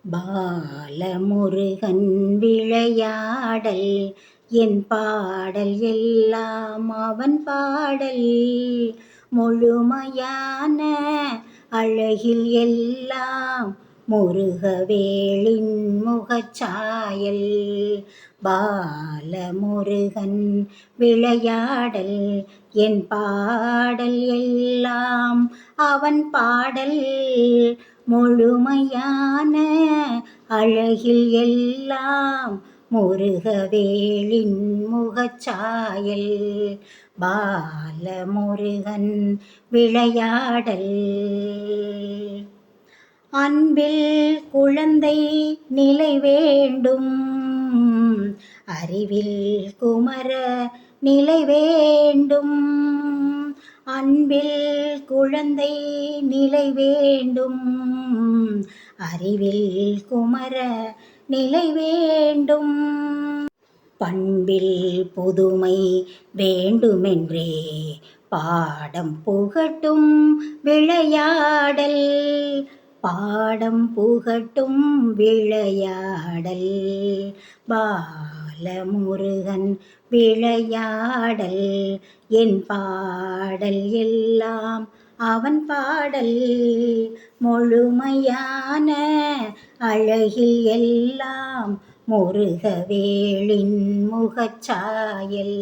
பாலமுருகன் விளையாடல் என் பாடல் எல்லாம் அவன் பாடல். முழுமையான அழகில் எல்லாம் முருகவேளின் முகச்சாயல். பாலமுருகன் விளையாடல் என் பாடல் எல்லாம் அவன் பாடல். முழுமையான அழகில் எல்லாம் முருகவேளின் முகச்சாயல். பாலமுருகன் விளையாடல். அன்பில் குழந்தை நிலை வேண்டும், அறிவில் குமர நிலை வேண்டும். அன்பில் குழந்தை நிலை வேண்டும், அறிவில் குமர நிலை வேண்டும். பண்பில் புதுமை வேண்டுமென்றே பாடம் புகட்டும் விளையாடல். பாடம் புகட்டும் விளையாடல். பாலமுருகன் விளையாடல் என் பாடல் எல்லாம் அவன் பாடல். முழுமையான அழகில் எல்லாம் முருகவேளின் முகச்சாயல்.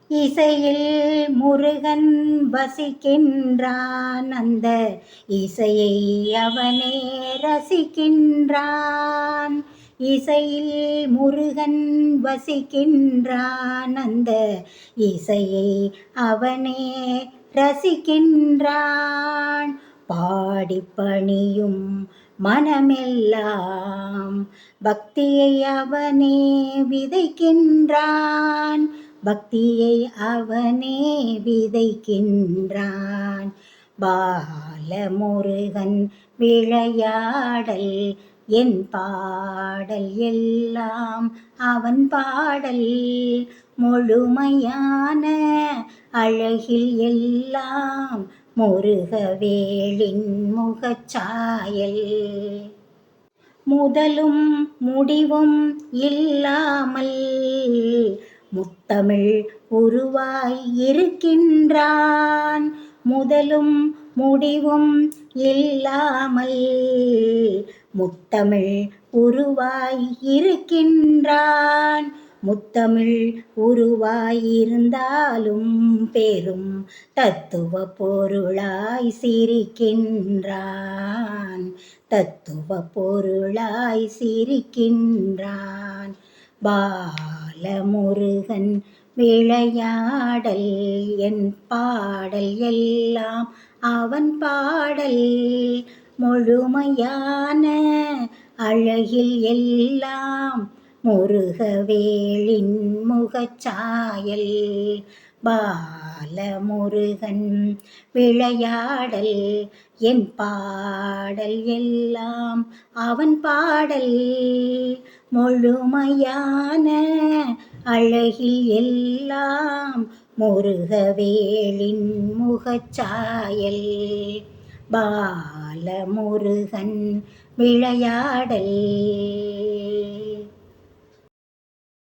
இசையில் முருகன் வசிக்கின்றான், அந்த இசையை அவனே ரசிக்கின்றான். இசையில் முருகன் வசிக்கின்றான், அந்த இசையை அவனே ரசிக்கின்றான். பாடிப் பணியும் மனமெல்லாம் பக்தியை அவனே விதைக்கின்றான். பக்தியை அவனே விதைக்கின்றான். பாலமுருகன் விளையாடல் என் பாடல் எல்லாம் அவன் பாடல். முழுமையான அழகில் எல்லாம் முருகவேளின் முகச்சாயல். முதலும் முடிவும் இல்லாமல் முத்தமிழ் உருவாய் இருக்கின்றான். முதலும் முடிவும் இல்லாமல் முத்தமிழ் உருவாய் இருக்கின்றான். முத்தமிழ் உருவாயிருந்தாலும் பெரும் தத்துவ பொருளாய் சிரிக்கின்றான். தத்துவ பொருளாய் சிரிக்கின்றான். பாலமுருகன் விளையாடல் என் பாடல் எல்லாம் அவன் பாடல். முழுமையான அழகில் எல்லாம் முருகவேளின் முகச்சாயல். பாலமுருகன் விளையாடல் என் பாடல் எல்லாம் அவன் பாடல். முழுமையான அழகில் எல்லாம் முருகவேளின் முகச்சாயல். பாலமுருகன் விளையாடல்.